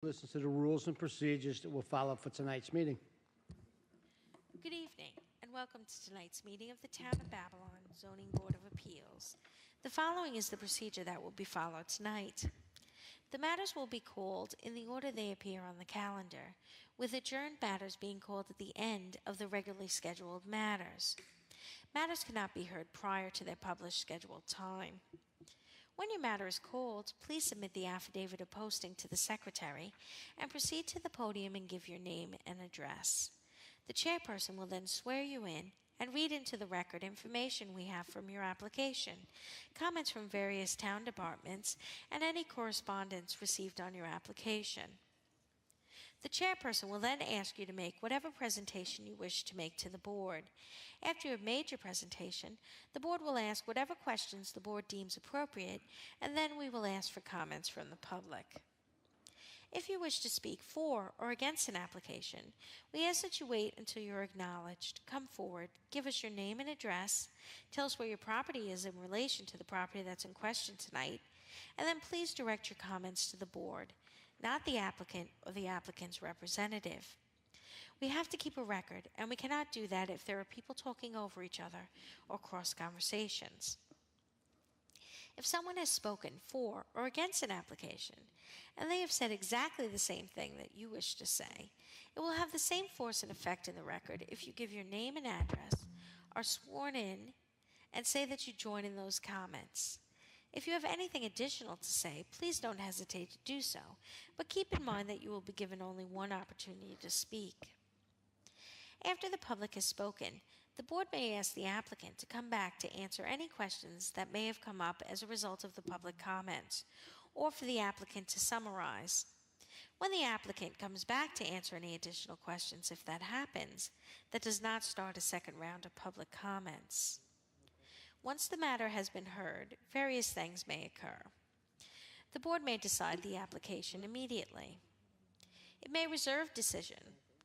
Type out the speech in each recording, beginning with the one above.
Listen to the rules and procedures that will follow for tonight's meeting. Good evening, and welcome to tonight's meeting of the Town of Babylon Zoning Board of Appeals. The following is the procedure that will be followed tonight. The matters will be called in the order they appear on the calendar, with adjourned matters being called at the end of the regularly scheduled matters. Matters cannot be heard prior to their published scheduled time. When your matter is called, please submit the affidavit of posting to the secretary and proceed to the podium and give your name and address. The chairperson will then swear you in and read into the record information we have from your application, comments from various town departments, and any correspondence received on your application. The chairperson will then ask you to make whatever presentation you wish to make to the board. After you have made your presentation, the board will ask whatever questions the board deems appropriate, and then we will ask for comments from the public. If you wish to speak for or against an application, we ask that you wait until you're acknowledged. Come forward, give us your name and address, tell us where your property is in relation to the property that's in question tonight, and then please direct your comments to the board, not the applicant or the applicant's representative. We have to keep a record, and we cannot do that if there are people talking over each other or cross conversations. If someone has spoken for or against an application, and they have said exactly the same thing that you wish to say, it will have the same force and effect in the record if you give your name and address, are sworn in, and say that you join in those comments. If you have anything additional to say, please don't hesitate to do so, but keep in mind that you will be given only one opportunity to speak. After the public has spoken, the board may ask the applicant to come back to answer any questions that may have come up as a result of the public comments, or for the applicant to summarize. When the applicant comes back to answer any additional questions, if that happens, that does not start a second round of public comments. Once the matter has been heard, various things may occur. The board may decide the application immediately. It may reserve decision.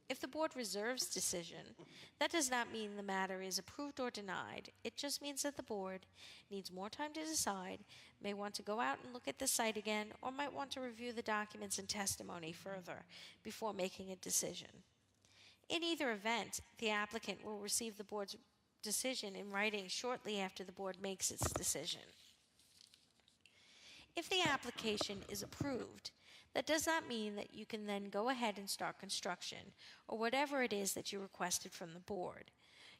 If the board reserves decision, that does not mean the matter is approved or denied. It just means that the board needs more time to decide, may want to go out and look at the site again, or might want to review the documents and testimony further before making a decision. In either event, the applicant will receive the board's decision in writing shortly after the board makes its decision. If the application is approved, that does not mean that you can then go ahead and start construction or whatever it is that you requested from the board.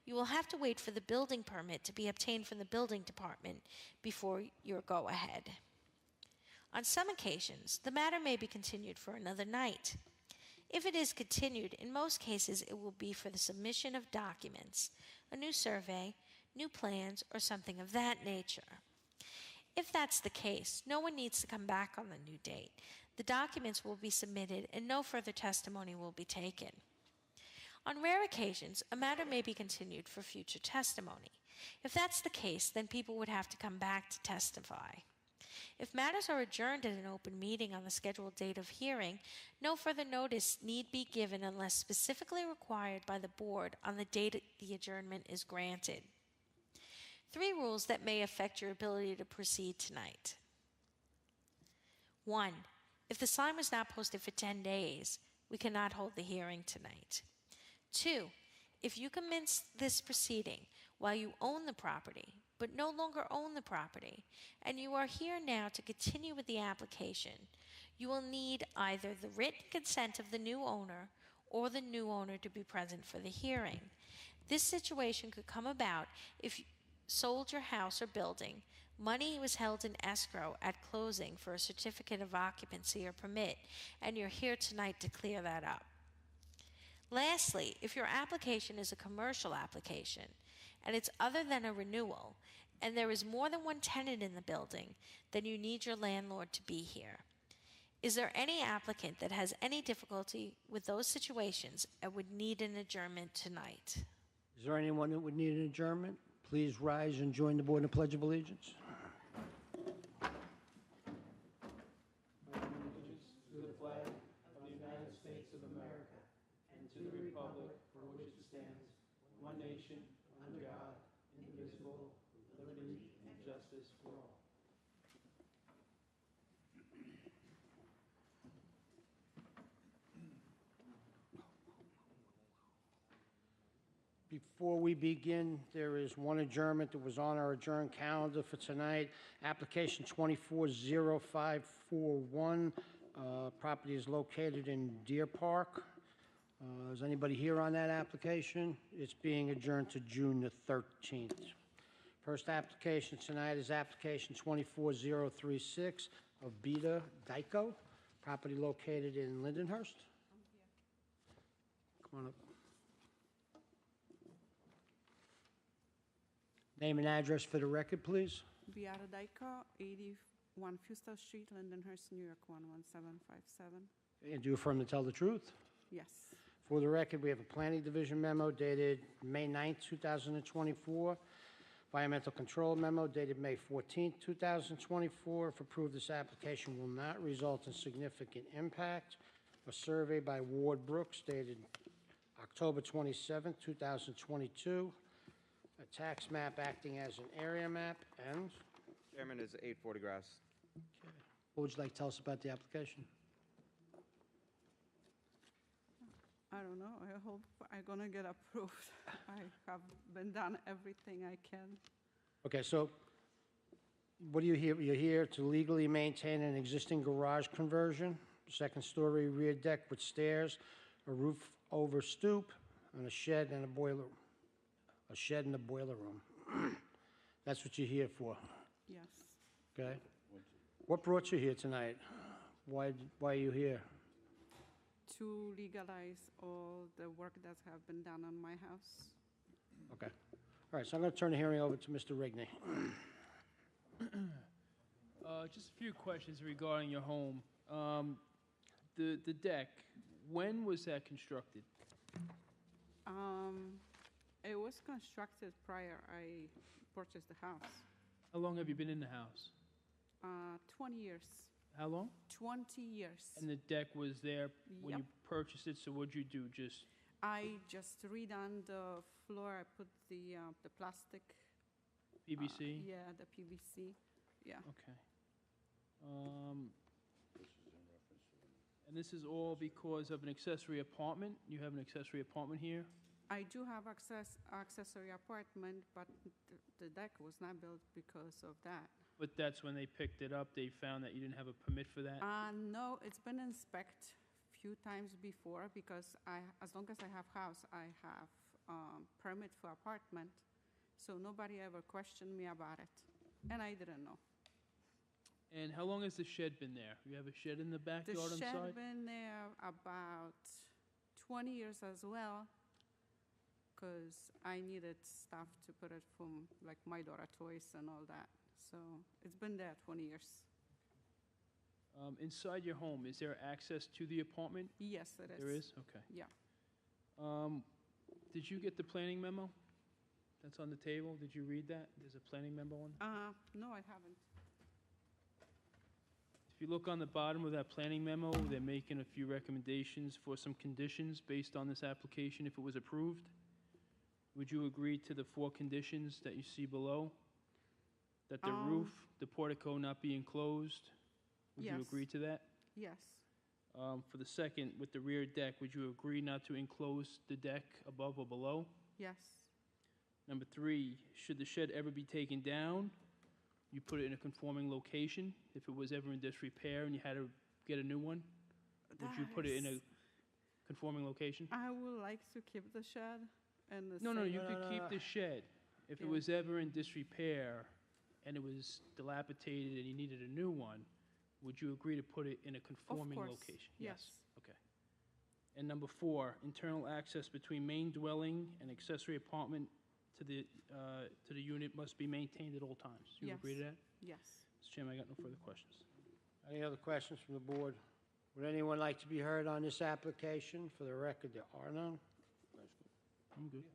You will have to wait for the building permit to be obtained from the building department before your go-ahead. On some occasions, the matter may be continued for another night. If it is continued, in most cases it will be for the submission of documents, a new survey, new plans, or something of that nature. If that's the case, no one needs to come back on the new date. The documents will be submitted and no further testimony will be taken. On rare occasions, a matter may be continued for future testimony. If that's the case, then people would have to come back to testify. If matters are adjourned at an open meeting on the scheduled date of hearing, no further notice need be given unless specifically required by the board on the date the adjournment is granted. 3 rules that may affect your ability to proceed tonight. 1. If the sign was not posted for 10 days, we cannot hold the hearing tonight. 2. If you commence this proceeding while you own the property, but no longer own the property, and you are here now to continue with the application, you will need either the written consent of the new owner or the new owner to be present for the hearing. This situation could come about if you sold your house or building, money was held in escrow at closing for a certificate of occupancy or permit, and you're here tonight to clear that up. Lastly, if your application is a commercial application, and it's other than a renewal, and there is more than one tenant in the building, then you need your landlord to be here. Is there any applicant that has any difficulty with those situations and would need an adjournment tonight? Is there anyone that would need an adjournment? Please rise and join the board in the Pledge of Allegiance. Allegiance to the flag of the United States of America and to the republic for which it stands, one nation, under God, indivisible, with liberty and justice for all. Before we begin, there is one adjournment that was on our adjourned calendar for tonight. Application 240541. Property is located in Deer Park. Is anybody here on that application? It's being adjourned to June the 13th. First application tonight is application 24036 of Beta Dyko. Property located in Lindenhurst. Come on up. Name and address for the record, please. Beata Dyko, 81 Fustel Street, Lindenhurst, New York, 11757. And do you affirm to tell the truth? Yes. For the record, we have a Planning Division memo dated May 9th, 2024. Environmental Control memo dated May 14th, 2024. If approved, this application will not result in significant impact. A survey by Ward Brooks dated October 27th, 2022. A tax map acting as an area map, and Chairman, is 840 Grass. what would you like to tell us about the application? I don't know. I hope I'm gonna get approved. I have been done everything I can. Okay, so what are you here? You're here to legally maintain an existing garage conversion, second-story rear deck with stairs, a roof over stoop, and a shed and a boiler. A shed and a boiler room. That's what you're here for, Yes. okay? What brought you here tonight? Why are you here? To legalize all the work that have been done on my house. Okay. All right, so I'm going to turn the hearing over to Mr. Rigney. Just a few questions regarding your home. The deck, when was that constructed? It was constructed prior I purchased the house. How long have you been in the house? 20 years. How long? 20 years. And the deck was there when Yep. you purchased it, so what'd you do? Just, I just redone the floor. I put the plastic. PVC? Yeah, the PVC. Yeah. Okay. And this is all because of an accessory apartment? You have an accessory apartment here? I do have accessory apartment, but the deck was not built because of that. But that's when they picked it up, they found that you didn't have a permit for that? No, it's been inspected few times before because as long as I have house, I have permit for apartment. So nobody ever questioned me about it, and I didn't know. And how long has the shed been there? You have a shed in the The backyard on the shed side? been there about 20 years as well, because I needed stuff to put it from, like, my daughter toys and all that. So it's been there 20 years. Inside your home, is there access to the apartment? Yes, it is. There is? Okay. Yeah. Did you get the planning memo that's on the table? Did you read that? There's a planning memo on? No, I haven't. If you look on the bottom of that planning memo, they're making a few recommendations for some conditions based on this application if it was approved. Would you agree to the 4 conditions that you see below? That the roof, the portico not be enclosed? Would you Yes. agree to that? Yes. For the second, with the rear deck, would you agree not to enclose the deck above or below? Yes. Number 3, should the shed ever be taken down, you put it in a conforming location? If it was ever in disrepair and you had to get a new one, would you put it in a conforming location? I would like to keep the shed and the No, same. you could keep the shed. If it Yeah. was ever in disrepair and it was dilapidated and you needed a new one, would you agree to put it in a conforming course, location? yes. Okay. And number 4, internal access between main dwelling and accessory apartment to the unit must be maintained at all times. You Yes. agree to that? Yes. Mr. Chairman, I got no further questions. Any other questions from the board? Would anyone like to be heard on this application? For the record, there are none. I'm good.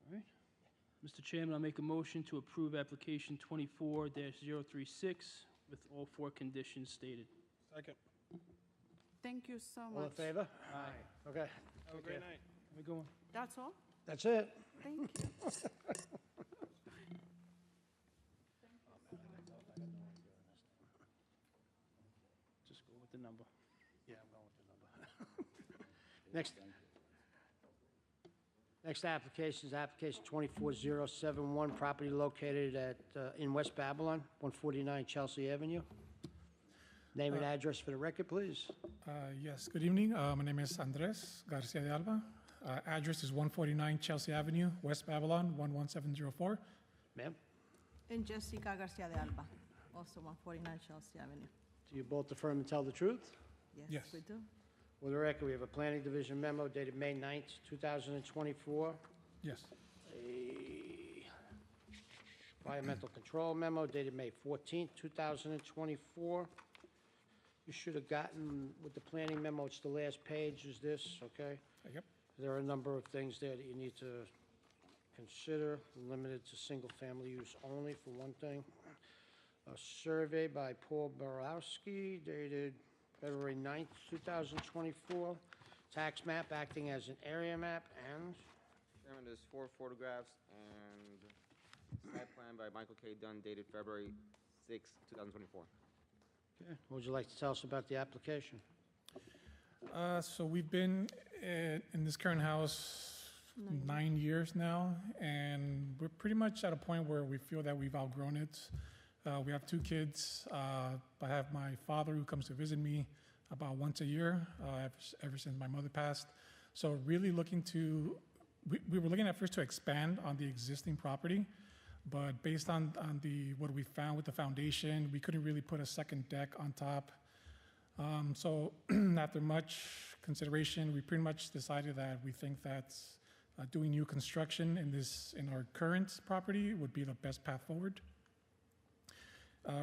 All right. Mr. Chairman, I'll make a motion to approve application 24-036 with all 4 conditions stated. Second. Thank you so much. All in favor? Aye. Okay, Have a great night. Let me go on. That's all? that's it. Thank you. Just go with the number. Yeah, I'm going with the number. Next, Next application is application 24071, property located in West Babylon, 149 Chelsea Avenue. Name and address for the record, please. Yes, good evening. My name is Andres Garcia de Alba. Address is 149 Chelsea Avenue, West Babylon, 11704. Ma'am, And Jessica Garcia de Alba, also 149 Chelsea Avenue. do you both affirm and tell the truth? Yes. We do. For the record, we have a planning division memo dated May 9th, 2024. Yes. A environmental control memo dated May 14th, 2024. You should have gotten, with the planning memo, it's the last page, is this, okay? Yep. There are a number of things there that you need to consider, limited to single-family use only, for one thing. A survey by Paul Borowski dated February 9th, 2024. Tax map acting as an area map, and Chairman, there's 4 photographs and site plan by Michael K. Dunn dated February 6, 2024. okay, what would you like to tell us about the application? So we've been in this current house 9 years now, and we're pretty much at a point where we feel that we've outgrown it. We have 2 kids. I have my father who comes to visit me about once a year, ever since my mother passed. So really looking to, we were looking at first to expand on the existing property, but based on what we found with the foundation, we couldn't really put a second deck on top. So after much consideration, we pretty much decided that we think that doing new construction in our current property would be the best path forward.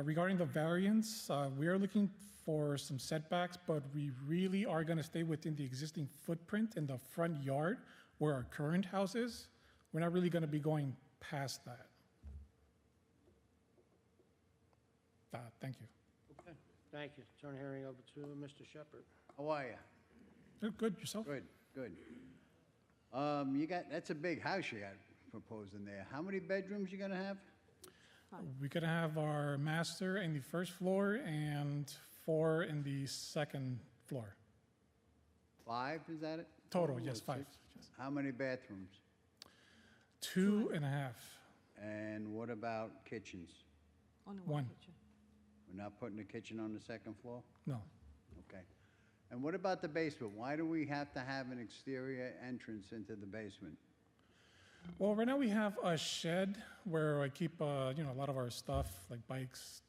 Regarding the variance, we are looking for some setbacks, but we really are going to stay within the existing footprint in the front yard where our current house is. We're not really going to be going past that. Thank you. Okay, thank you. Turn hearing over to Mr. Shepherd. How are you? Good, yourself? Good, good. That's a big house you got proposing there. How many bedrooms you gonna have? We're going to have our master in the first floor and 4 in the second floor. 5, is that it? Total, Or yes, 5. 6? Yes. How many bathrooms? 2.5. And what about kitchens? Only One. kitchen. We're not putting a kitchen on the second floor? No. Okay. And what about the basement? Why do we have to have an exterior entrance into the basement? Well, right now we have a shed where I keep, a lot of our stuff, like bikes,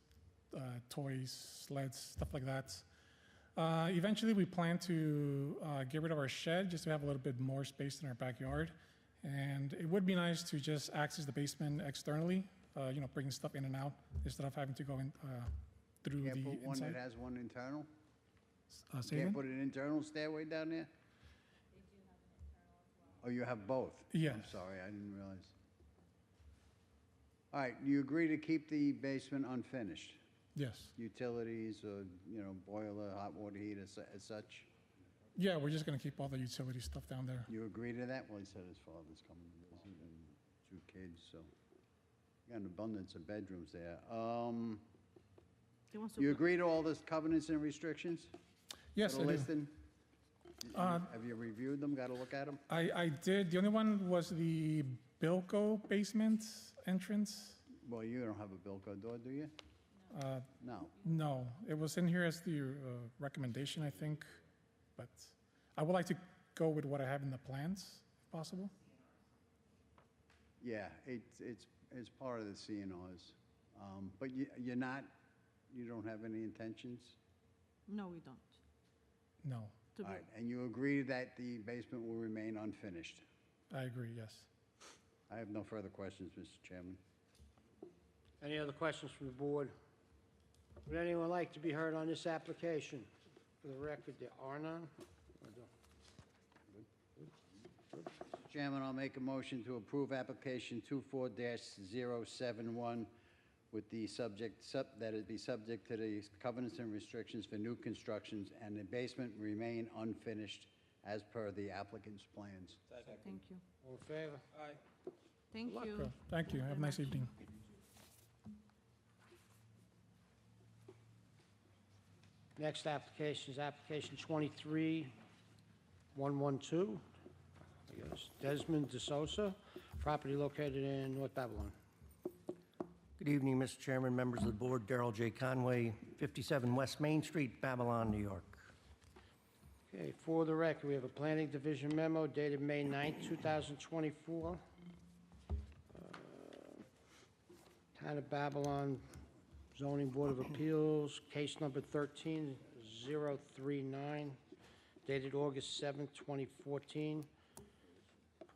toys, sleds, stuff like that. Eventually, we plan to get rid of our shed just to have a little bit more space in our backyard. And it would be nice to just access the basement externally, bringing stuff in and out instead of having to go in through Can't the put one inside. that has one internal? Say Can't again? put an internal stairway down there? Oh, you have both? Yes. I'm sorry, I didn't realize. All right, you agree to keep the basement unfinished? Yes. Utilities, or, boiler, hot water heater, as such? Yeah, we're just going to keep all the utility stuff down there. You agree to that? Well, he said his father's coming to visit and 2 kids, so you got an abundance of bedrooms there. He wants to You put- agree to all the covenants and restrictions? Yes, For I the do. listing? Have you reviewed them, got to look at them? I did. The only one was the Bilko basement entrance. Well, you don't have a Bilko door, do you? No. No, it was in here as the recommendation, I think, but I would like to go with what I have in the plans, if possible. Yeah, it's part of the CNRs. But you don't have any intentions? No, we don't. No, To All be- right, and you agree that the basement will remain unfinished? I agree, yes. I have no further questions, Mr. Chairman. Any other questions from the board? Would anyone like to be heard on this application? For the record, there are none. Mr. Chairman, I'll make a motion to approve application 24-071 with the that it be subject to the covenants and restrictions for new constructions and the basement remain unfinished as per the applicant's plans. Thank you. All in favor? Thank you. Good. Thank you. Have a nice evening. Next application is application 23-112. Yes. Desmond DeSosa, property located in North Babylon. Good evening, Mr. Chairman, members of the board. Darrell J. Conway, 57 West Main Street, Babylon, New York. Okay, for the record, we have a planning division memo dated May 9th, 2024. Town of Babylon Zoning Board of Appeals, case number 13039, dated August 7th, 2014.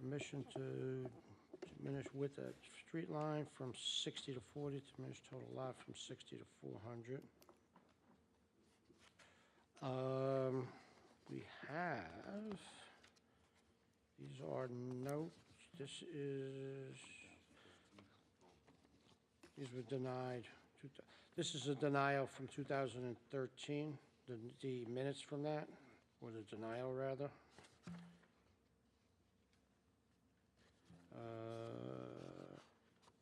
Permission to diminish width at street line from 60 to 40, diminish total lot from 60 to 400. We have, these are notes, these were denied. This is a denial from 2013, the minutes from that, or the denial, rather.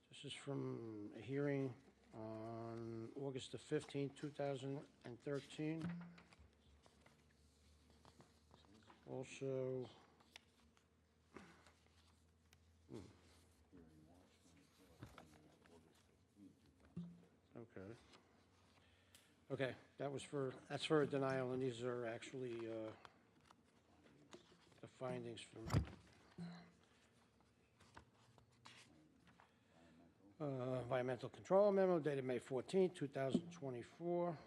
This is from a hearing on August the 15th, 2013. Also, okay, that's for a denial, and these are actually the findings from environmental control memo dated May 14, 2024.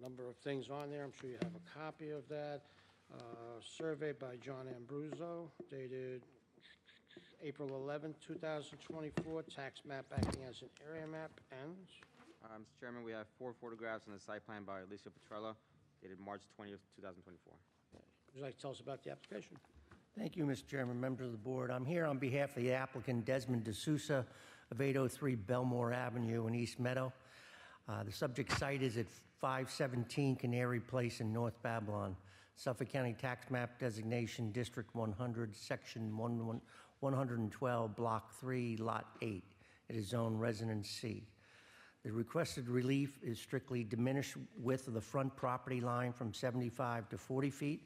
Number of things on there. I'm sure you have a copy of that. Survey by John Ambruzzo dated April 11, 2024. Tax map acting as an area map. And Mr. Chairman, we have 4 photographs on the site plan by Alicia Petrella, dated March 20th, 2024. would you like to tell us about the application? Thank you, Mr. Chairman, members of the board. I'm here on behalf of the applicant Desmond D'Souza of 803 Belmore Avenue in East Meadow. The subject site is at 517 Canary Place in North Babylon, Suffolk County Tax Map Designation, District 100, Section 112, Block 3, Lot 8. It is Zone Residence C. The requested relief is strictly diminish width of the front property line from 75 to 40 feet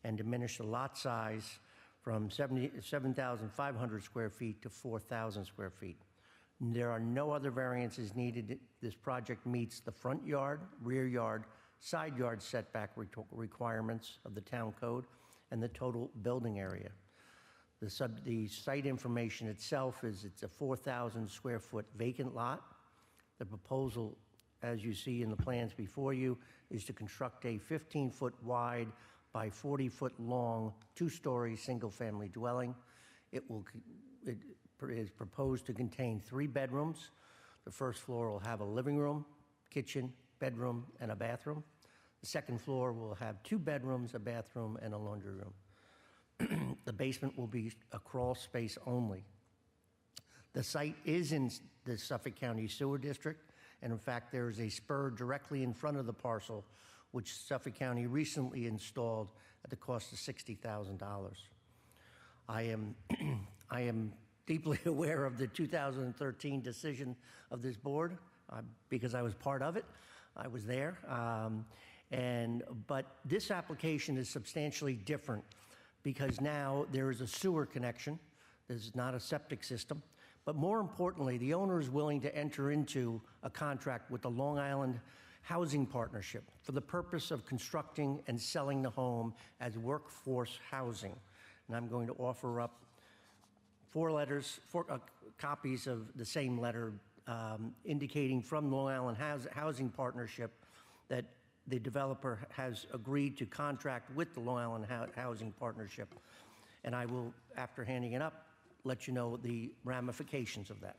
and diminish the lot size from 7,500 square feet to 4,000 square feet. There are no other variances needed. This project meets the front yard, rear yard, side yard setback requirements of the town code and the total building area. The site information itself is it's a 4,000 square foot vacant lot. The proposal, as you see in the plans before you, is to construct a 15-foot wide by 40-foot long, 2-story single-family dwelling. It is proposed to contain 3 bedrooms. The first floor will have a living room, kitchen, bedroom, and a bathroom. The second floor will have 2 bedrooms, a bathroom, and a laundry room. The basement will be a crawl space only. The site is in the Suffolk County Sewer District, and in fact, there is a spur directly in front of the parcel, which Suffolk County recently installed at the cost of $60,000. I am deeply aware of the 2013 decision of this board because I was part of it. I was there. But this application is substantially different because now there is a sewer connection. This is not a septic system. But more importantly, the owner is willing to enter into a contract with the Long Island Housing Partnership for the purpose of constructing and selling the home as workforce housing. And I'm going to offer up 4 copies of the same letter indicating from Long Island Housing Partnership that the developer has agreed to contract with the Long Island Housing Partnership. And I will, after handing it up, let you know the ramifications of that.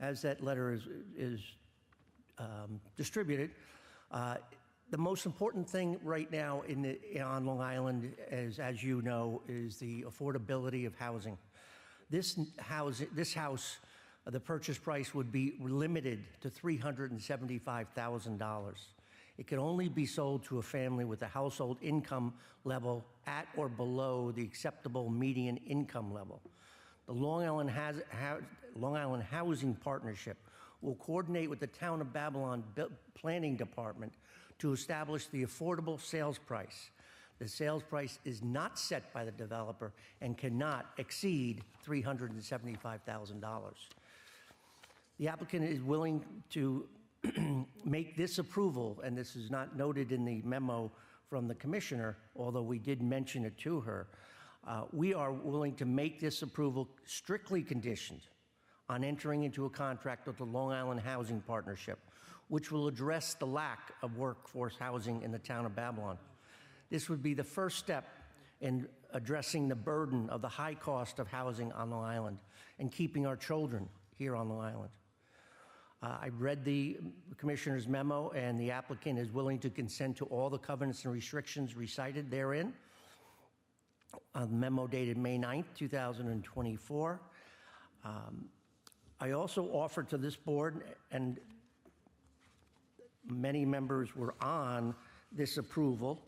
As that letter is distributed, the most important thing right now on Long Island, as you know, is the affordability of housing. This house, the purchase price would be limited to $375,000. It can only be sold to a family with a household income level at or below the acceptable median income level. the Long Island Housing Partnership will coordinate with the Town of Babylon Planning Department to establish the affordable sales price. The sales price is not set by the developer and cannot exceed $375,000. The applicant is willing to make this approval, and this is not noted in the memo from the commissioner, although we did mention it to her. We are willing to make this approval strictly conditioned on entering into a contract with the Long Island Housing Partnership, which will address the lack of workforce housing in the town of Babylon. This would be the first step in addressing the burden of the high cost of housing on Long Island and keeping our children here on Long Island. I read the commissioner's memo, and the applicant is willing to consent to all the covenants and restrictions recited therein. The memo dated May 9th, 2024. I also offered to this board, and many members were on this approval,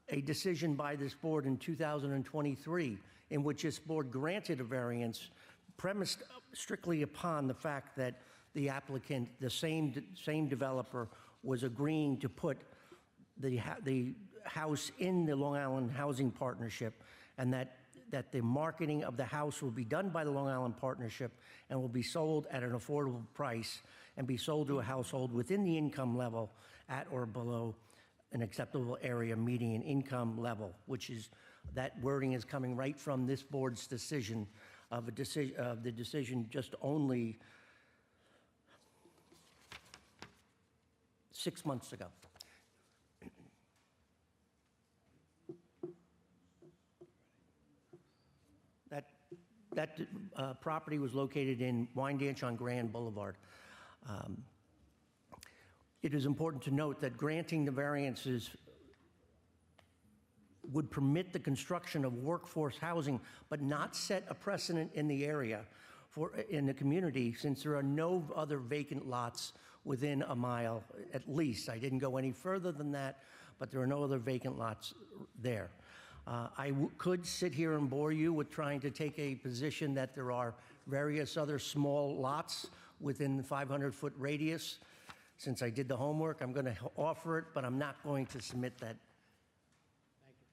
a decision by this board in 2023 in which this board granted a variance premised strictly upon the fact that the applicant, the same developer, was agreeing to put the house in the Long Island Housing Partnership, and that the marketing of the house will be done by the Long Island Partnership and will be sold at an affordable price and be sold to a household within the income level at or below an acceptable area median income level, which is, that wording is coming right from this board's decision of the decision just only 6 months ago. That property was located in Wyandanch on Grand Boulevard. It is important to note that granting the variances would permit the construction of workforce housing, but not set a precedent in the area in the community, since there are no other vacant lots within a mile at least. I didn't go any further than that, but there are no other vacant lots there. I could sit here and bore you with trying to take a position that there are various other small lots within the 500-foot radius. Since I did the homework, I'm going to offer it, but I'm not going to submit that. Thank you.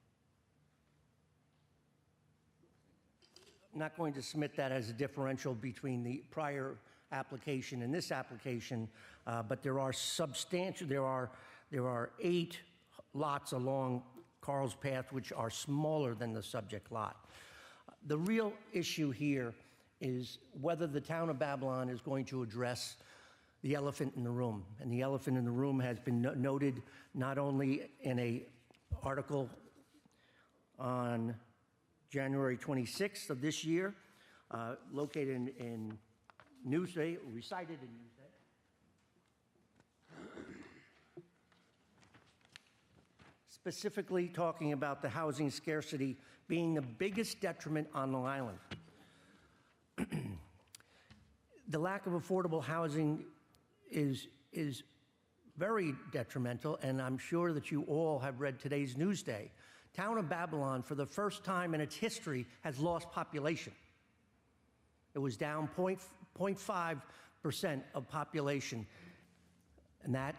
I'm not going to submit that as a differential between the prior application and this application, but there are substantial, there are 8 lots along Carl's Path which are smaller than the subject lot. The real issue here is whether the town of Babylon is going to address the elephant in the room. And the elephant in the room has been noted not only in an article on January 26th of this year, located in Newsday, recited in Newsday, specifically talking about the housing scarcity being the biggest detriment on Long Island. The lack of affordable housing is very detrimental, and I'm sure that you all have read today's Newsday. Town of Babylon, for the first time in its history, has lost population. It was down 0.5% of population, and that,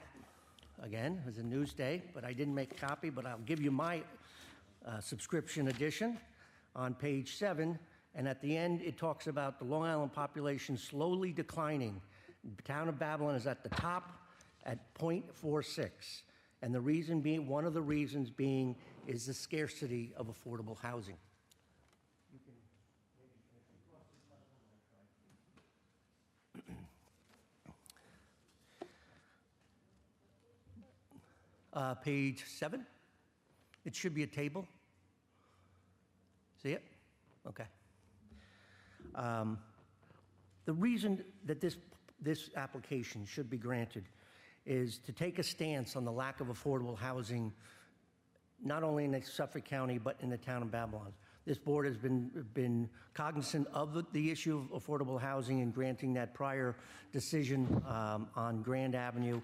again, was a Newsday, but I didn't make a copy, but I'll give you my subscription edition on page 7, and at the end it talks about the Long Island population slowly declining. The town of Babylon is at the top at 0.46, and the reason being, one of the reasons being, is the scarcity of affordable housing. Page 7. It should be a table. See it? Okay. The reason that this application should be granted is to take a stance on the lack of affordable housing, not only in Suffolk County, but in the town of Babylon. This board has been cognizant of the issue of affordable housing in granting that prior decision on Grand Avenue.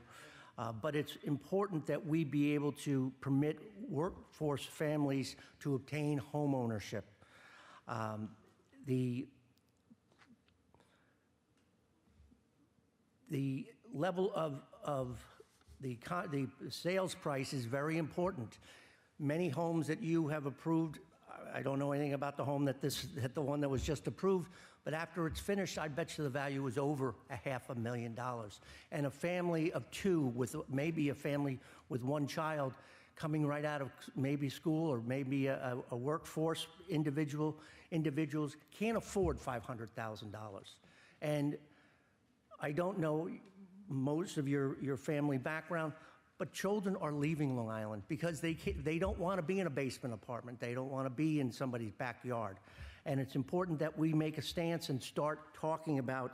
But it's important that we be able to permit workforce families to obtain home ownership. The the level of the sales price is very important. Many homes that you have approved, I don't know anything about the home that the one that was just approved, but after it's finished, I bet you the value is over $500,000. And a family of two with maybe a family with one child coming right out of maybe school or maybe a workforce individuals can't afford $500,000. And I don't know most of your family background, but children are leaving Long Island because they don't want to be in a basement apartment. They don't want to be in somebody's backyard. And it's important that we make a stance and start talking about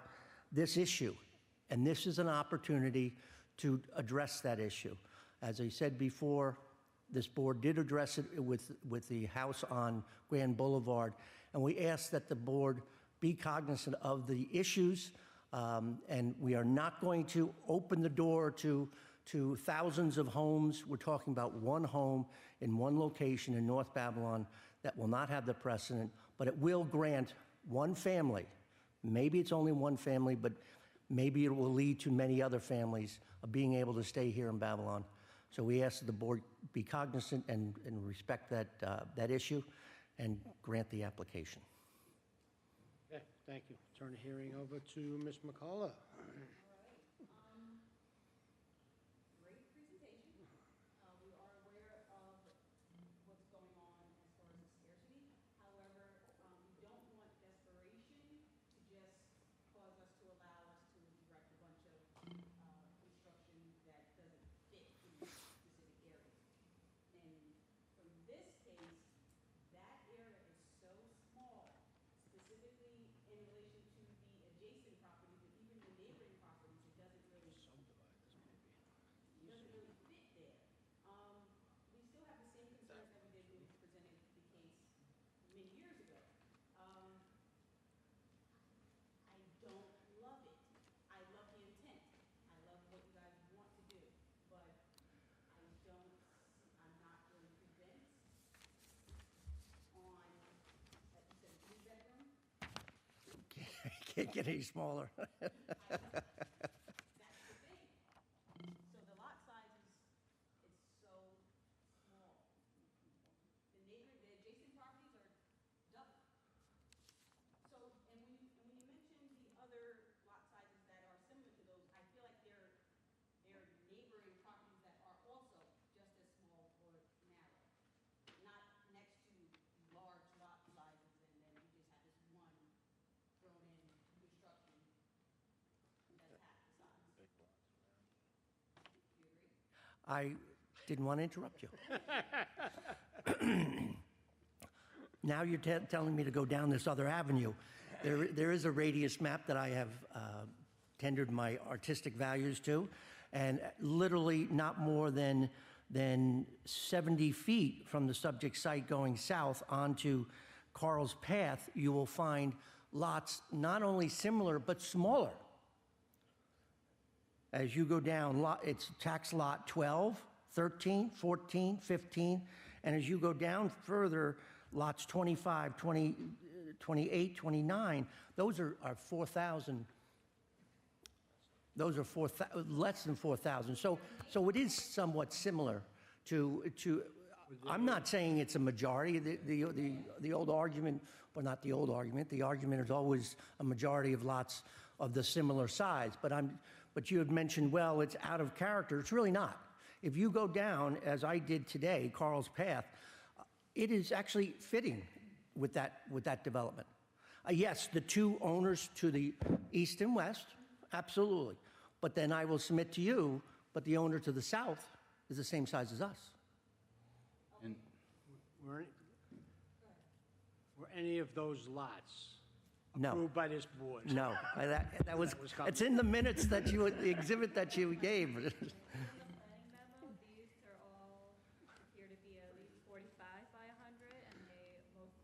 this issue. And this is an opportunity to address that issue. As I said before, this board did address it with the house on Grand Boulevard. And we ask that the board be cognizant of the issues. And we are not going to open the door to thousands of homes. We're talking about one home in one location in North Babylon that will not have the precedent, but it will grant one family. Maybe it's only one family, but maybe it will lead to many other families of being able to stay here in Babylon. So we ask that the board be cognizant and respect that issue and grant the application. Okay, thank you. Turn the hearing over to Ms. McCullough. Great presentation. We are aware of what's going on as far as the scarcity. However, we don't want desperation to just cause us to allow us to direct a bunch of construction that doesn't fit in specific areas. And from this case, that area is so small, specifically in relation to the adjacent properties, but even the neighboring properties, it doesn't really fit there. We still have the same concerns that we did when we presented the case many years ago. I don't love it. I love the intent. I love what you guys want to do, but I'm not really convinced on, like you said, 3-bedroom. Can't get any smaller. That's the thing. So the lot size is so small. The adjacent properties are double. So, and when you mention the other lot sizes that are similar to those, I feel like they're neighboring properties that are also just as small or narrow. Not next to large lot sizes, and then you just have this one thrown in construction that's half the size. You agree? I didn't want to interrupt you. Now you're telling me to go down this other avenue. There is a radius map that I have tendered my artistic values to, and literally not more than 70 feet from the subject site going south onto Carl's Path, you will find lots not only similar but smaller. As you go down, it's tax lot 12, 13, 14, 15, and as you go down further, lots 25, 20, 28, 29, those are 4,000. Those are less than 4,000. So it is somewhat similar to. I'm not saying it's a majority. The old argument, well, not the old argument. The argument is always a majority of lots of the similar size. But you had mentioned, well, it's out of character. It's really not. If you go down, as I did today, Carl's Path, it is actually fitting with that development. Yes, the two owners to the east and west, absolutely. But then I will submit to you, but the owner to the south is the same size as us. And were any of those lots No. approved by this board? No, that was coming. it's in the minutes the exhibit that you gave. From the planning memo, these are all appear to be at least 45 by 100, and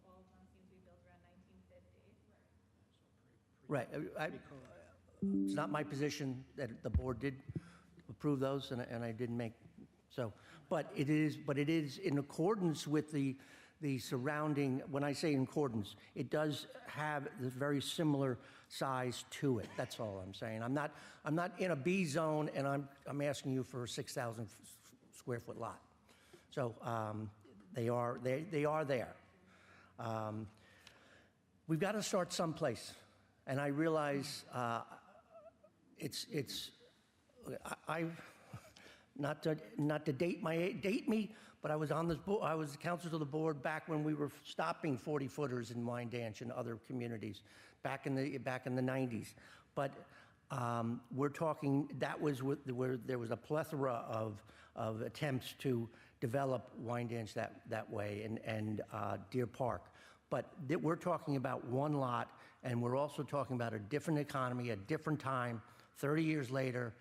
all of them seem to be built around 1950. Right. It's not my position that the board did approve those, and I didn't make so. But it is in accordance with the the surrounding, when I say in accordance, it does have the very similar size to it. That's all I'm saying. I'm not in a B zone, and I'm asking you for a 6,000 square foot lot. So they are there. We've got to start someplace, and I realize not to date me, but I was on this board. I was the counselor to the board back when we were stopping 40-footers in Wyandanch and other communities back in the 90s. But we're talking, that was where there was a plethora of attempts to develop Wyandanch that way, and Deer Park. But we're talking about one lot, and we're also talking about a different economy, a different time, 30 years later,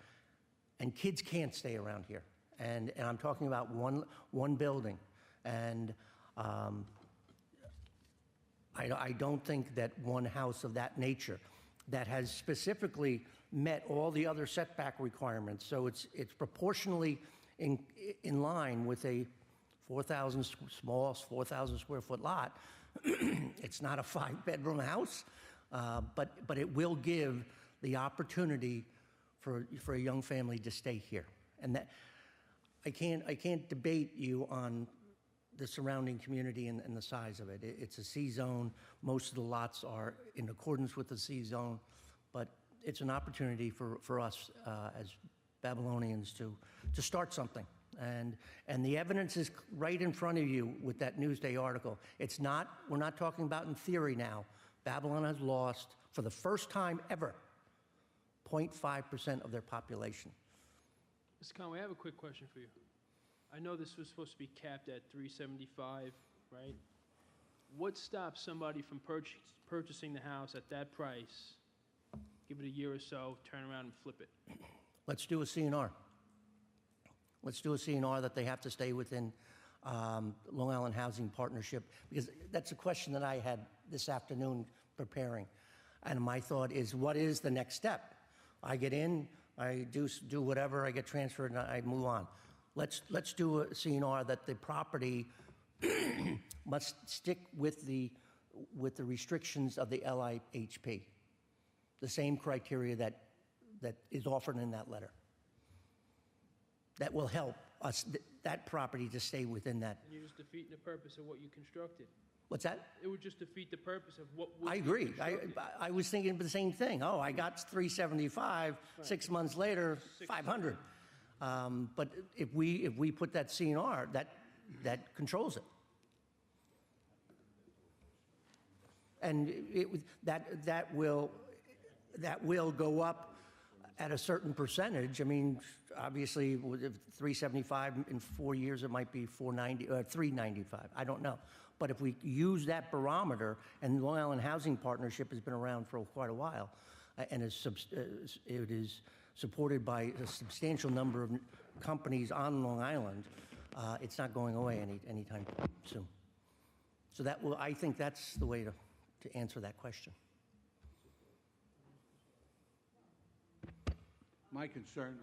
and kids can't stay around here. And I'm talking about one building. And I don't think that one house of that nature that has specifically met all the other setback requirements, so it's proportionally in line with a 4,000 square foot lot. It's not a 5-bedroom house, but it will give the opportunity for a young family to stay here. And that I can't debate you on the surrounding community and the size of it. It's a C zone. Most of the lots are in accordance with the C zone, but it's an opportunity for us as Babylonians to start something. And the evidence is right in front of you with that Newsday article. We're not talking about in theory now. Babylon has lost, for the first time ever, 0.5% of their population. Mr. Conway, I have a quick question for you. I know this was supposed to be capped at 375, right? What stops somebody from purchasing the house at that price, give it a year or so, turn around and flip it? Let's do a CNR. Let's do a CNR that they have to stay within Long Island Housing Partnership, because that's a question that I had this afternoon preparing. And my thought is, what is the next step? I get in, I do whatever, I get transferred, and I move on. Let's do a CNR that the property must stick with the restrictions of the LIHP, the same criteria that is offered in that letter. That will help us, that property, to stay within that. And you're just defeating the purpose of what you constructed. What's that? It would just defeat the purpose of what was I agree. constructed. I was thinking the same thing. Oh, I got 375. Right. 6 months later, 500. But if we put that CNR, that controls it. And that will go up at a certain percentage. I mean, obviously, with 375 in 4 years, it might be 490 or 395. I don't know. But if we use that barometer, and Long Island Housing Partnership has been around for quite a while, and it is supported by a substantial number of companies on Long Island, it's not going away anytime soon. So I think that's the way to answer that question. My concern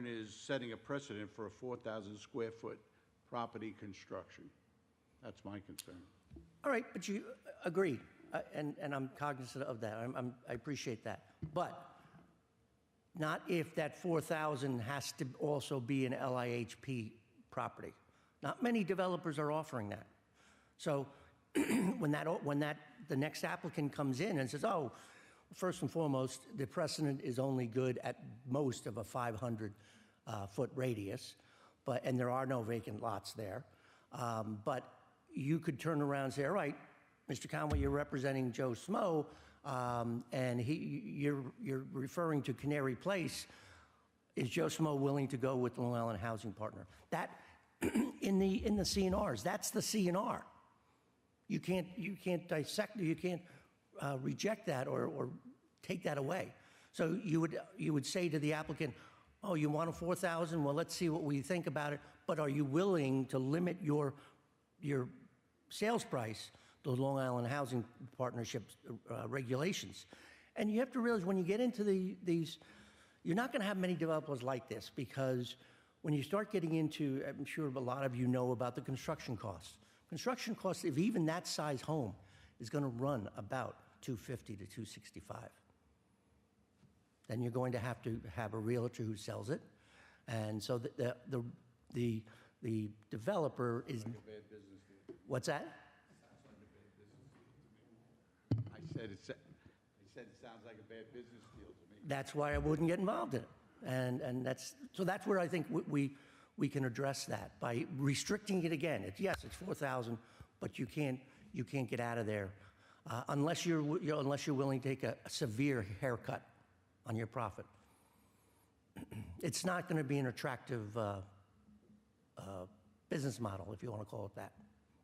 is setting a precedent for a 4,000 square foot property construction. That's my concern. All right, but you agreed, and I'm cognizant of that. I appreciate that. But not if that 4,000 has to also be an LIHP property. Not many developers are offering that. So when the next applicant comes in and says, oh, first and foremost, the precedent is only good at most of a 500-foot radius, and there are no vacant lots there. But you could turn around and say, all right, Mr. Conway, you're representing Joe Smo, and you're referring to Canary Place. Is Joe Smo willing to go with the Long Island Housing Partner? That in the CNRs, that's the CNR. You can't dissect, you can't reject that or take that away. So you would say to the applicant, oh, you want a 4,000? Well, let's see what we think about it. But are you willing to limit your sales price to Long Island Housing Partnership's regulations? And you have to realize when you get into these, you're not going to have many developers like this, because when you start getting into, I'm sure a lot of you know about the construction costs. Construction costs, if even that size home, is going to run about $250 to $265. Then you're going to have a realtor who sells it, and so the developer is. What's that? I said it sounds like a bad business deal to me. That's why I wouldn't get involved in it, and that's where I think we can address that by restricting it again. Yes, it's 4,000, but you can't get out of there unless you're willing to take a severe haircut on your profit. It's not going to be an attractive business model, if you want to call it that.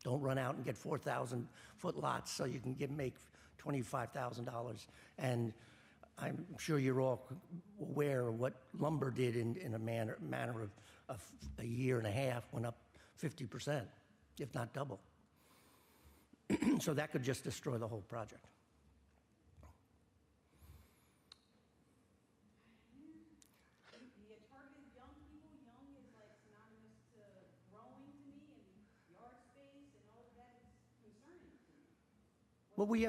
Don't run out and get 4,000-foot lots so you can make $25,000. And I'm sure you're all aware of what lumber did in a manner of a year and a half, went up 50%, if not double. So that could just destroy the whole project. You targeted young people. Young is like synonymous to growing to me, and yard space and all of that is concerning to me. Well, we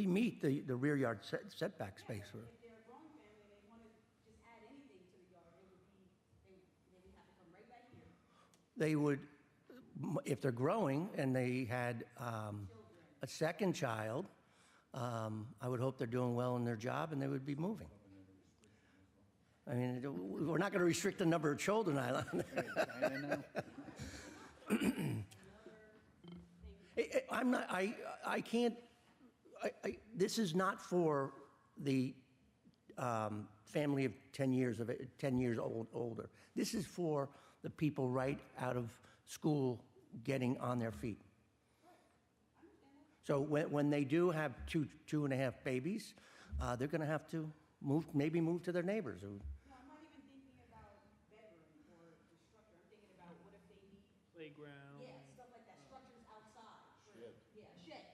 meet the rear yard setback space. If they're a grown family and they want to just add anything to the yard, they would have to come right back here. They would, if they're growing and they had a second child, I would hope they're doing well in their job and they would be moving. I mean, we're not going to restrict the number of children. I'm not. I can't. This is not for the family of 10 years older. This is for the people right out of school getting on their feet. So when they do have two and a half babies, they're going to have to maybe move to their neighbors. No, I'm not even thinking about bedroom or the structure. I'm thinking about what if they need Playground. Yeah, stuff like that. Structures outside. Shed. Yeah, shed.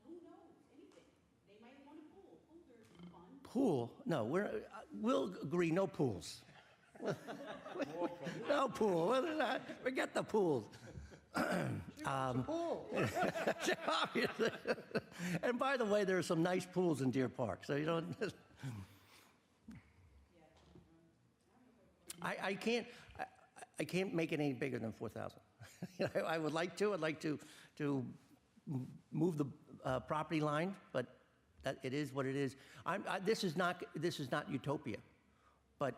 Who knows? Anything. They might want a pool. Pools are fun. Pool? No, we'll agree. No pools. No pool. Forget the pools. Pool. Obviously. And by the way, there are some nice pools in Deer Park, so you don't. I can't make it any bigger than 4,000. I would like to. I'd like to move the property line, but it is what it is. This is not utopia, but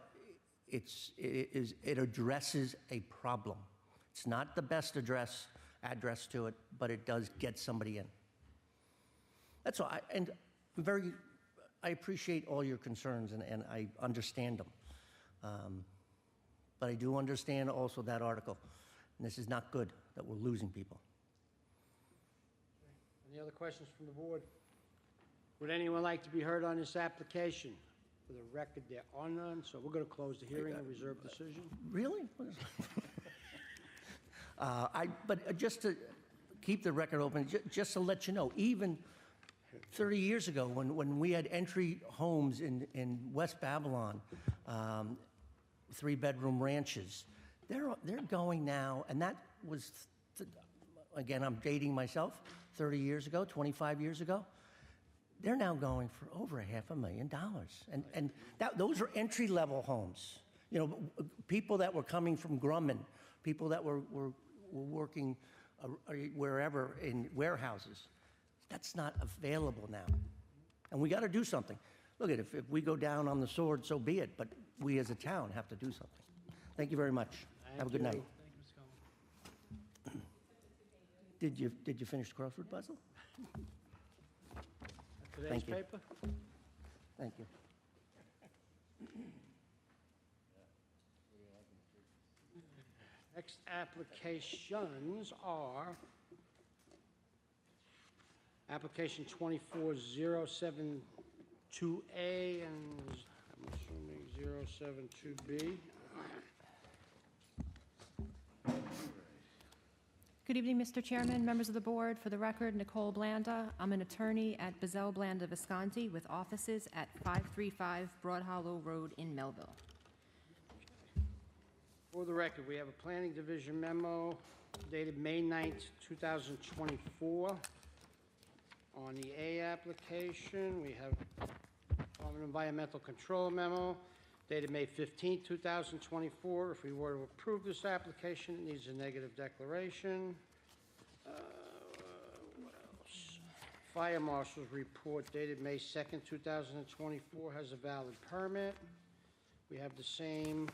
it addresses a problem. It's not the best address to it, but it does get somebody in. That's all. I appreciate all your concerns, and I understand them. But I do understand also that article, and this is not good that we're losing people. Any other questions from the board? Would anyone like to be heard on this application? For the record, there are none, so we're going to close the hearing and reserve decision. Really? But just to keep the record open, just to let you know, even 30 years ago, when we had entry homes in West Babylon, 3-bedroom ranches, they're going now, and that was, again, I'm dating myself, 30 years ago, 25 years ago. They're now going for over $500,000, and those are entry-level homes. You know, people that were coming from Grumman, people that were working wherever in warehouses. That's not available now, and we got to do something. Look at if we go down on the sword, so be it. But we as a town have to do something. Thank you very much. Have a good night. Did you finish the crossword puzzle? Today's Thank you. paper? Thank you. Next applications are application 24072A and I'm assuming 072B. Good evening, Mr. Chairman, members of the board. For the record, Nicole Blanda. I'm an attorney at Bazell Blanda Visconti with offices at 535 Broad Hollow Road in Melville. For the record, we have a Planning Division memo dated May 9th, 2024. On the A application, we have Department of Environmental Control memo dated May 15th, 2024. If we were to approve this application, it needs a negative declaration. What else? Fire Marshal's report dated May 2nd, 2024 has a valid permit. We have the same,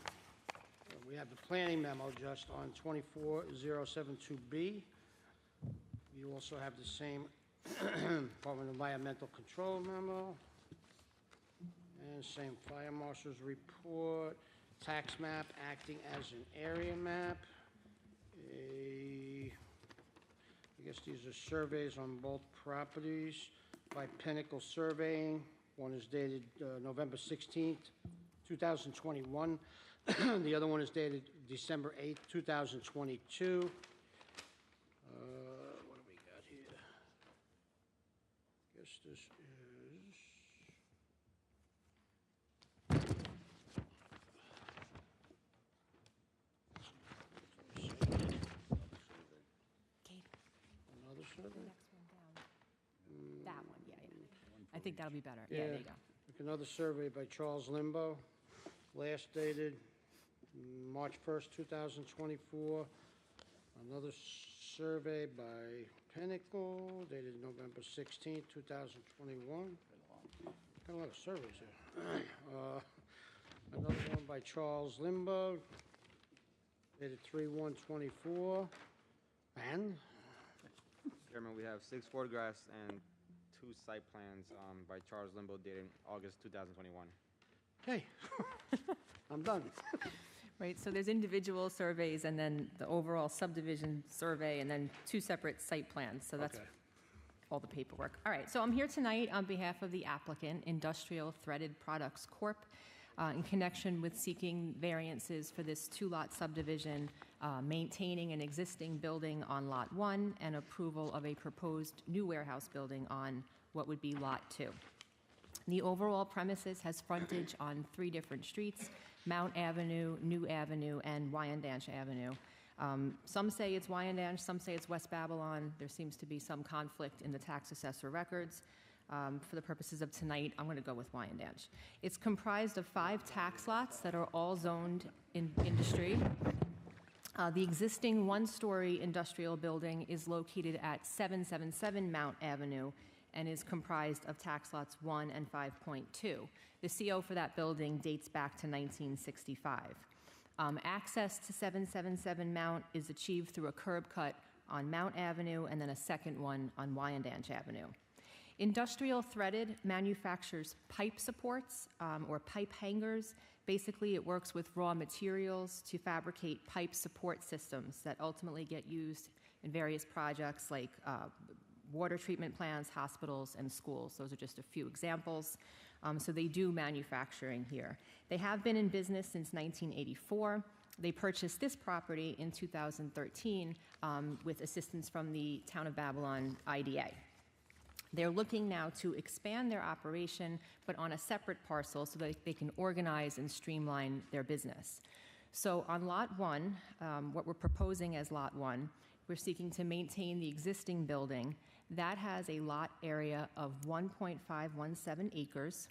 we have the planning memo just on 24072B. You also have the same Department of Environmental Control memo. And same Fire Marshal's report, tax map acting as an area map. I guess these are surveys on both properties by Pinnacle Surveying. One is dated November 16th, 2021. The other one is dated December 8th, 2022. What do we got here? Guess this is... Another survey? That one, yeah. I think that'll be better. Yeah, there you go. Another survey by Charles Limbo, last dated March 1st, 2024. Another survey by Pinnacle, dated November 16th, 2021. Got a lot of surveys here. Another one by Charles Limbo, dated 3/1/24. And Chairman, we have 6 photographs and 2 site plans by Charles Limbo dated August 2021. hey, I'm done. Right, so there's individual surveys and then the overall subdivision survey and then 2 separate site plans. So that's Okay. all the paperwork. All right, so I'm here tonight on behalf of the applicant, Industrial Threaded Products Corp., in connection with seeking variances for this 2-lot subdivision, maintaining an existing building on Lot 1 and approval of a proposed new warehouse building on what would be Lot 2. The overall premises has frontage on 3 different streets: Mount Avenue, New Avenue, and Wyandanch Avenue. Some say it's Wyandanch, some say it's West Babylon. There seems to be some conflict in the tax assessor records. For the purposes of tonight, I'm going to go with Wyandanch. It's comprised of 5 tax lots that are all zoned in industry. The existing 1-story industrial building is located at 777 Mount Avenue and is comprised of tax lots 1 and 5.2. The CO for that building dates back to 1965. Access to 777 Mount is achieved through a curb cut on Mount Avenue and then a second one on Wyandanch Avenue. Industrial Threaded manufactures pipe supports or pipe hangers. Basically, it works with raw materials to fabricate pipe support systems that ultimately get used in various projects like water treatment plants, hospitals, and schools. Those are just a few examples. So they do manufacturing here. They have been in business since 1984. They purchased this property in 2013 with assistance from the Town of Babylon IDA. They're looking now to expand their operation, but on a separate parcel so that they can organize and streamline their business. So on Lot 1, what we're proposing as Lot 1, we're seeking to maintain the existing building. That has a lot area of 1.517 acres.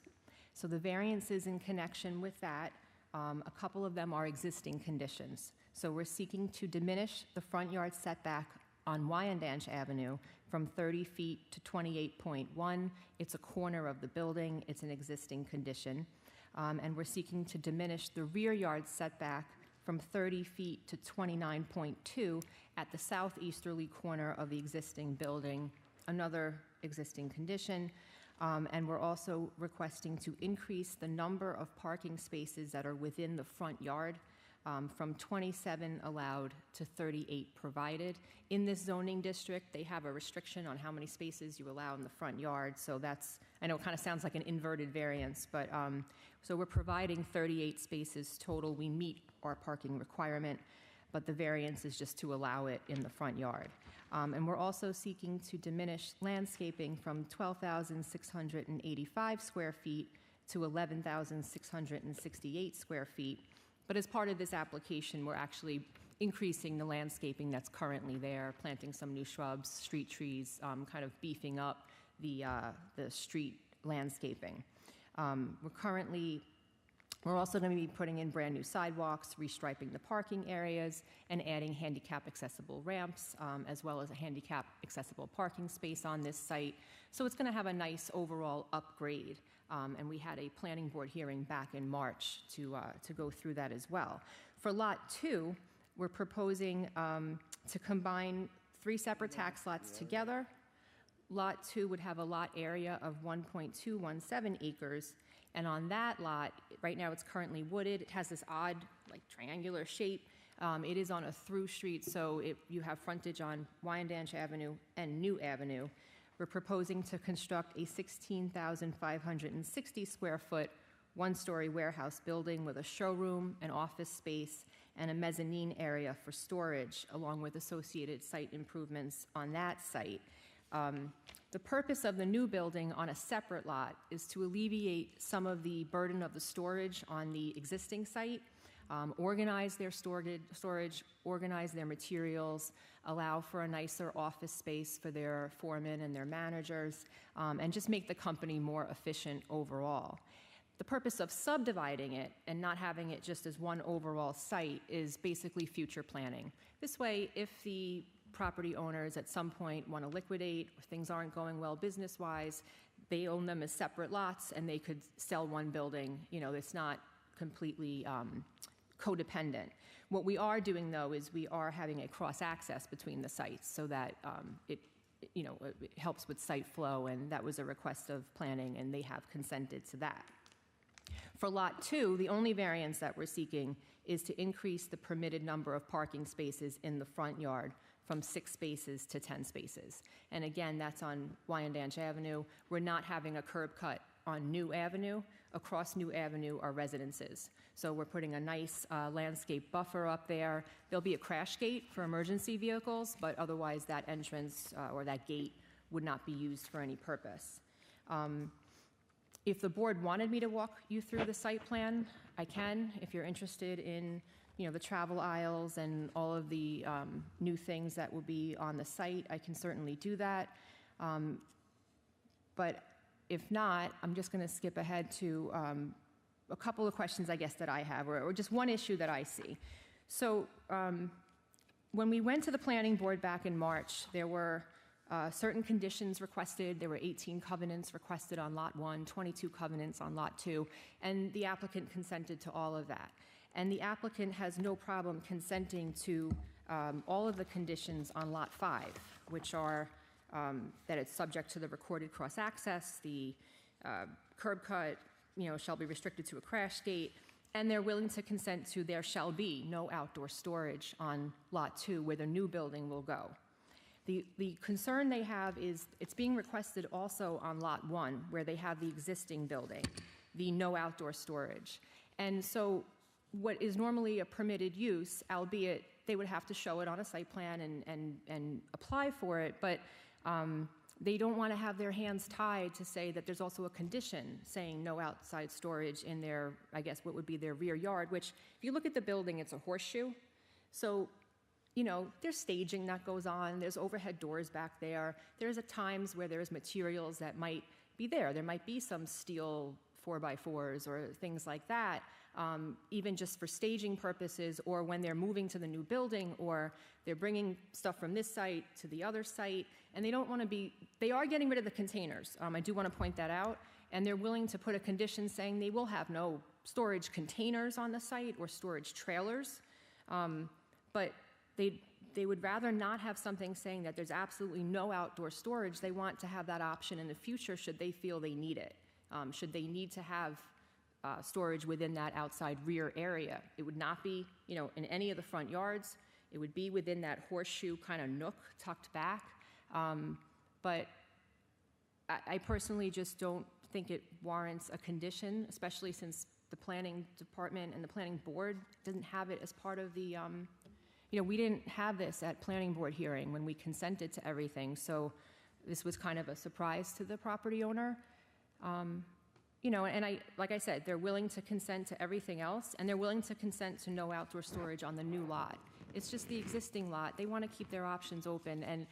So the variances in connection with that, a couple of them are existing conditions. So we're seeking to diminish the front yard setback on Wyandanch Avenue from 30 feet to 28.1. It's a corner of the building. It's an existing condition. And we're seeking to diminish the rear yard setback from 30 feet to 29.2 at the southeasterly corner of the existing building, another existing condition. And we're also requesting to increase the number of parking spaces that are within the front yard from 27 allowed to 38 provided. In this zoning district, they have a restriction on how many spaces you allow in the front yard. So that's, I know it kind of sounds like an inverted variance, but so we're providing 38 spaces total. We meet our parking requirement, but the variance is just to allow it in the front yard. And we're also seeking to diminish landscaping from 12,685 square feet to 11,668 square feet But as part of this application, we're actually increasing the landscaping that's currently there, planting some new shrubs, street trees, kind of beefing up the street landscaping. We're also going to be putting in brand-new sidewalks, restriping the parking areas, and adding handicap-accessible ramps, as well as a handicap-accessible parking space on this site. So it's going to have a nice overall upgrade, and we had a planning board hearing back in March to go through that as well. For Lot 2, we're proposing to combine 3 separate tax lots together. Lot 2 would have a lot area of 1.217 acres, and on that lot, right now it's currently wooded. It has this odd, like, triangular shape. It is on a through street, so you have frontage on Wyandanch Avenue and New Avenue. We're proposing to construct a 16,560 square foot, 1-story warehouse building with a showroom, an office space, and a mezzanine area for storage, along with associated site improvements on that site. The purpose of the new building on a separate lot is to alleviate some of the burden of the storage on the existing site, organize their storage, organize their materials, allow for a nicer office space for their foremen and their managers, and just make the company more efficient overall. The purpose of subdividing it and not having it just as one overall site is basically future planning. This way, if the property owners at some point want to liquidate, or things aren't going well business-wise, they own them as separate lots and they could sell one building. You know, it's not completely codependent. What we are doing, though, is we are having a cross-access between the sites so that it helps with site flow, and that was a request of planning, and they have consented to that. For Lot 2, the only variance that we're seeking is to increase the permitted number of parking spaces in the front yard from 6 spaces to 10 spaces. And again, that's on Wyandanch Avenue. We're not having a curb cut on New Avenue. Across New Avenue are residences. So we're putting a nice landscape buffer up there. There'll be a crash gate for emergency vehicles, but otherwise that entrance or that gate would not be used for any purpose. If the board wanted me to walk you through the site plan, I can. If you're interested in the travel aisles and all of the new things that will be on the site, I can certainly do that. But if not, I'm just going to skip ahead to a couple of questions, I guess, that I have, or just one issue that I see. So when we went to the planning board back in March, there were certain conditions requested. There were 18 covenants requested on Lot 1, 22 covenants on Lot 2, and the applicant consented to all of that. And the applicant has no problem consenting to all of the conditions on Lot 5, which are that it's subject to the recorded cross-access, the curb cut, shall be restricted to a crash gate, and they're willing to consent to there shall be no outdoor storage on Lot 2, where the new building will go. The concern they have is it's being requested also on Lot 1, where they have the existing building, the no outdoor storage. And so what is normally a permitted use, albeit they would have to show it on a site plan and apply for it, but they don't want to have their hands tied to say that there's also a condition saying no outside storage in their, I guess, what would be their rear yard, which if you look at the building, it's a horseshoe. So there's staging that goes on. There's overhead doors back there. There's at times where there's materials that might be there. There might be some steel 4x4s or things like that, even just for staging purposes, or when they're moving to the new building, or they're bringing stuff from this site to the other site, and they don't want to be, they are getting rid of the containers. I do want to point that out, and they're willing to put a condition saying they will have no storage containers on the site or storage trailers, but they would rather not have something saying that there's absolutely no outdoor storage. They want to have that option in the future should they feel they need it, should they need to have storage within that outside rear area. It would not be, in any of the front yards. It would be within that horseshoe kind of nook tucked back. But I personally just don't think it warrants a condition, especially since the planning department and the planning board doesn't have it as part of the, we didn't have this at planning board hearing when we consented to everything. So this was kind of a surprise to the property owner. you know, and like I said, they're willing to consent to everything else, and they're willing to consent to no outdoor storage on the new lot. It's just the existing lot. They want to keep their options open, and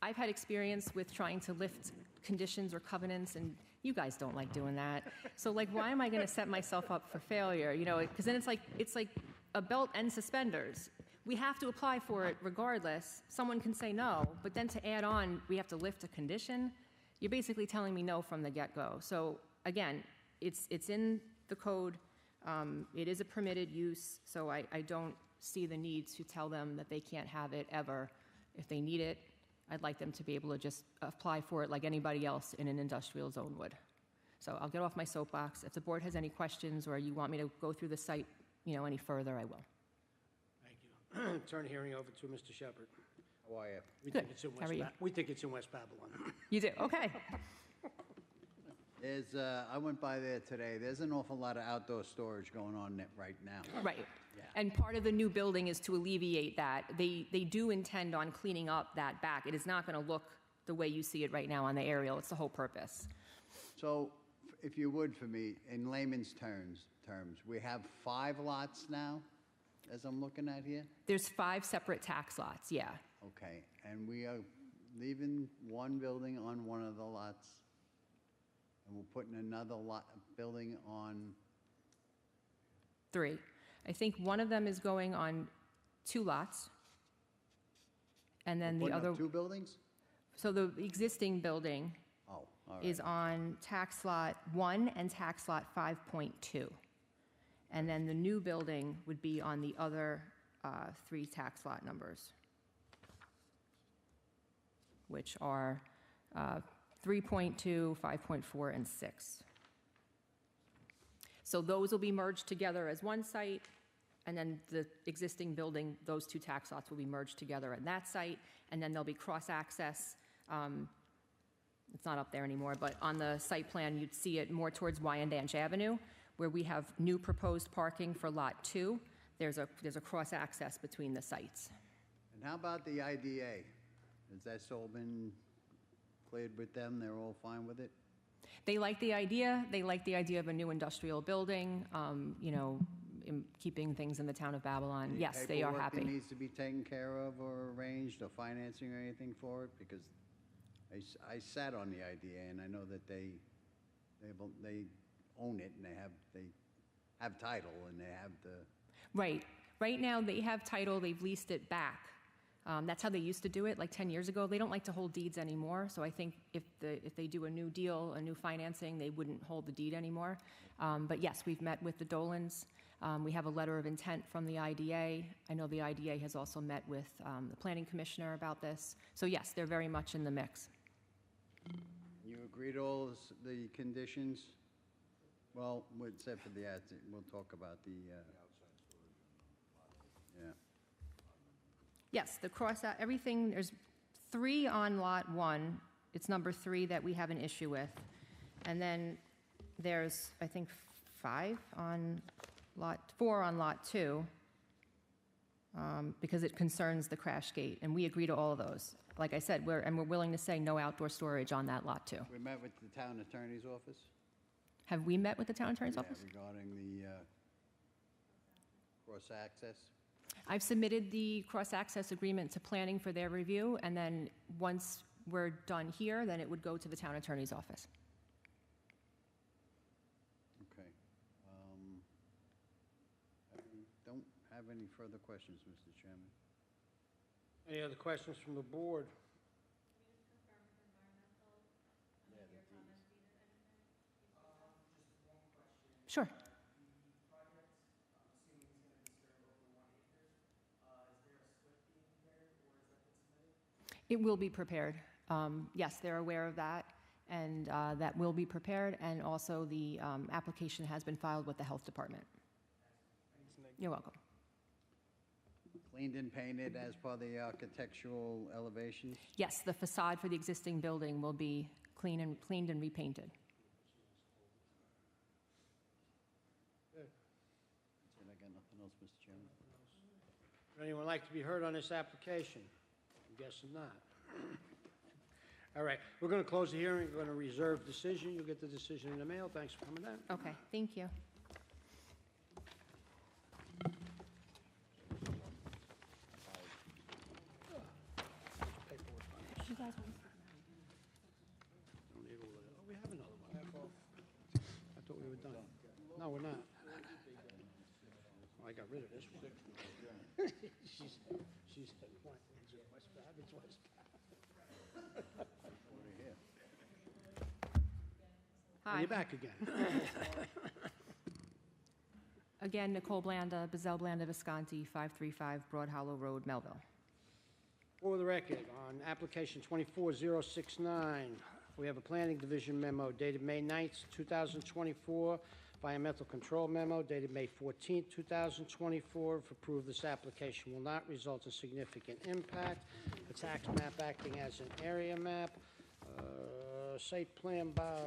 I've had experience with trying to lift conditions or covenants, and you guys don't like doing that. So, like, why am I going to set myself up for failure? You know, because then it's like a belt and suspenders. We have to apply for it regardless. Someone can say no, but then to add on, we have to lift a condition. You're basically telling me no from the get-go. So, again, it's in the code. It is a permitted use, so I don't see the need to tell them that they can't have it ever. If they need it, I'd like them to be able to just apply for it like anybody else in an industrial zone would. So I'll get off my soapbox. If the board has any questions or you want me to go through the site, you know, any further, I will. Thank you. Turn the hearing over to Mr. Shepherd. How are you? We Good. think it's in How are you? We think it's in West Babylon. You do? Okay. I went by there today. There's an awful lot of outdoor storage going on right now. Right. Yeah. And part of the new building is to alleviate that. They do intend on cleaning up that back. It is not going to look the way you see it right now on the aerial. It's the whole purpose. So, if you would for me, in layman's terms, we have 5 lots now, as I'm looking at here? There's 5 separate tax lots, yeah. Okay, and we are leaving one building on one of the lots, and we're putting another building on, 3. I think one of them is going on 2 lots. And then we're the putting other, up 2 buildings? so the existing building Oh, all right. is on tax lot 1 and tax lot 5.2. And then the new building would be on the other 3 tax lot numbers, which are 3.2, 5.4, and 6. So those will be merged together as one site, and then the existing building, those 2 tax lots will be merged together at that site, and then there'll be cross-access. It's not up there anymore, but on the site plan, you'd see it more towards Wyandanch Avenue, where we have new proposed parking for Lot 2. There's a cross-access between the sites. And how about the IDA? Has that all been cleared with them? They're all fine with it? They like the idea. They like the idea of a new industrial building, you know, keeping things in the town of Babylon. Any Yes, they are paperwork happy. that needs to be taken care of or arranged, or financing or anything for it? Because I sat on the IDA, and I know that they own it, and they have title, and they have the... Right. Right now, they have title. They've leased it back. That's how they used to do it, like 10 years ago. They don't like to hold deeds anymore, so I think if they do a new deal, a new financing, they wouldn't hold the deed anymore. But yes, we've met with the Dolans. We have a letter of intent from the IDA. I know the IDA has also met with the Planning Commissioner about this. So yes, they're very much in the mix. You agree to all the conditions? Well, except for the, we'll talk about the... Yeah. Yes, everything, there's 3 on Lot 1. It's number 3 that we have an issue with. And then there's, I think, 4 on Lot 2, because it concerns the crash gate, and we agree to all of those. Like I said, we're willing to say no outdoor storage on that lot, too. We met with the town attorney's office? Have we met with the town attorney's office? Regarding the cross-access? I've submitted the cross-access agreement to planning for their review, and then once we're done here, then it would go to the town attorney's office. Okay. I don't have any further questions, Mr. Chairman. Any other questions from the board? Sure. It will be prepared. Yes, they're aware of that, and that will be prepared, and also the application has been filed with the health department. You're welcome. Cleaned and painted as per the architectural elevations? Yes, the facade for the existing building will be cleaned and repainted. That's it. I got nothing else, Mr. Chairman. Would anyone like to be heard on this application? I'm guessing not. All right, we're going to close the hearing, we're going to reserve decision. You'll get the decision in the mail. Thanks for coming in. Okay, thank you. Don't need all of that. Oh, we have another one. I thought we were done. No, we're not. Oh, I got rid of this one. She's at point. West Bath, it's West Bath. Hi. You're back again. Again, Nicole Blanda, Bazell Blanda Visconti, 535 Broad Hollow Road, Melville. For the record, on application 24069, we have a planning division memo dated May 9th, 2024, environmental control memo dated May 14th, 2024. If approved, this application will not result in significant impact. A tax map acting as an area map. Site plan by,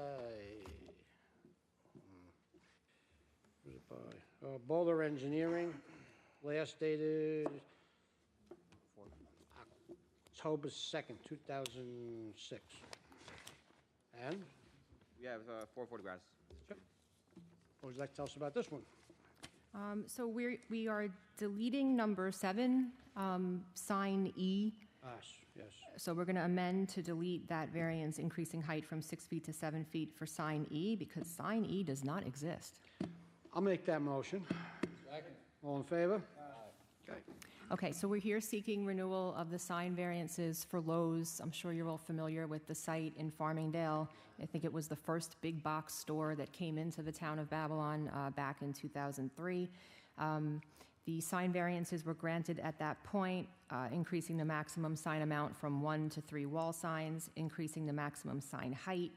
who's it by? Bowler Engineering, last dated October 2nd, 2006. And, We have 4 photographs. what would you like to tell us about this one? So we are deleting number 7, sign E. Yes. So we're going to amend to delete that variance, increasing height from 6 feet to 7 feet for sign E, because sign E does not exist. I'll make that motion. All in favor? Okay. Okay, so we're here seeking renewal of the sign variances for Lowe's. I'm sure you're all familiar with the site in Farmingdale. I think it was the first big box store that came into the town of Babylon back in 2003. The sign variances were granted at that point, increasing the maximum sign amount from 1 to 3 wall signs, increasing the maximum sign height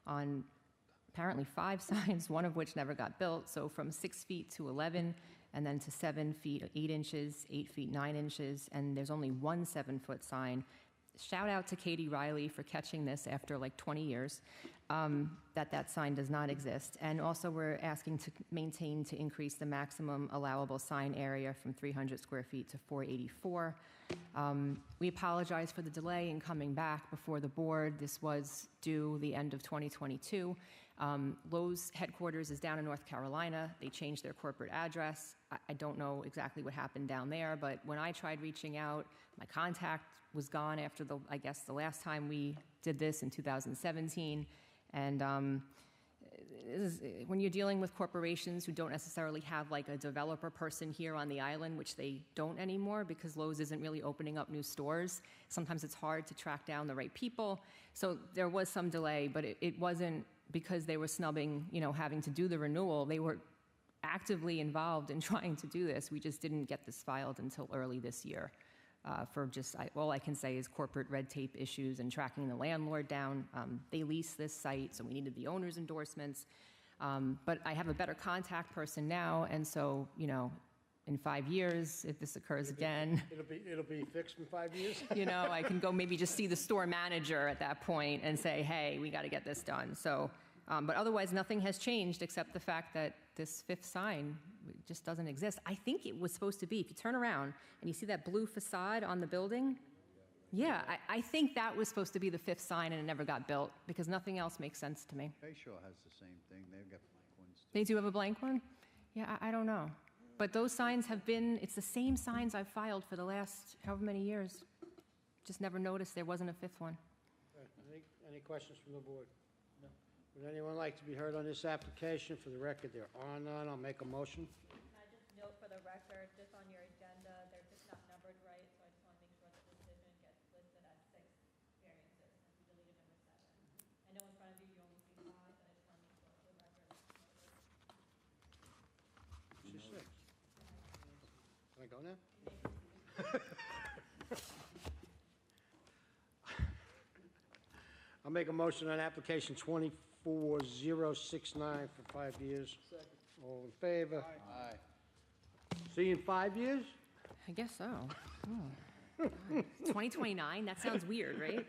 on apparently 5 signs, one of which never got built, so from 6 feet to 11, and then to 7 feet 8 inches, 8 feet 9 inches, and there's only one 7-foot sign. Shout out to Katie Riley for catching this after like 20 years, that sign does not exist. And also we're asking to maintain to increase the maximum allowable sign area from 300 square feet to 484. We apologize for the delay in coming back before the board. This was due the end of 2022. Lowe's headquarters is down in North Carolina. They changed their corporate address. I don't know exactly what happened down there, but when I tried reaching out, my contact was gone after I guess the last time we did this in 2017. And when you're dealing with corporations who don't necessarily have like a developer person here on the island, which they don't anymore because Lowe's isn't really opening up new stores, sometimes it's hard to track down the right people. So there was some delay, but it wasn't because they were snubbing, having to do the renewal. They were actively involved in trying to do this. We just didn't get this filed until early this year. All I can say is corporate red tape issues and tracking the landlord down. They lease this site, so we needed the owner's endorsements. But I have a better contact person now, and so, in 5 years, if this occurs again, It'll be fixed in 5 years? I can go maybe just see the store manager at that point and say, hey, we got to get this done. So, but otherwise, nothing has changed except the fact that this 5th sign just doesn't exist. I think it was supposed to be, if you turn around and you see that blue facade on the building, yeah, I think that was supposed to be the 5th sign and it never got built because nothing else makes sense to me. Bayshore has the same thing. They've got blank ones. They do have a blank one? Yeah, I don't know. But those signs it's the same signs I've filed for the last however many years. Just never noticed there wasn't a 5th one. Any questions from the board? No. Would anyone like to be heard on this application? For the record, there are none. I'll make a motion. Can I just note for the record, just on your agenda, they're just not numbered right, so I just want to make sure that the decision gets listed as 6 variances, and we deleted number 7. I know in front of you, you only see 5, but I just want to make sure for the record. She's 6. Can I go now? I'll make a motion on application 24069 for 5 years. All in favor? Aye. See you in 5 years? I guess so. Oh. 2029? That sounds weird, right?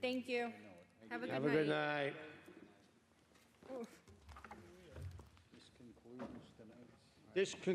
Thank you. Have a good night. Have a good night. This concludes tonight's. This concludes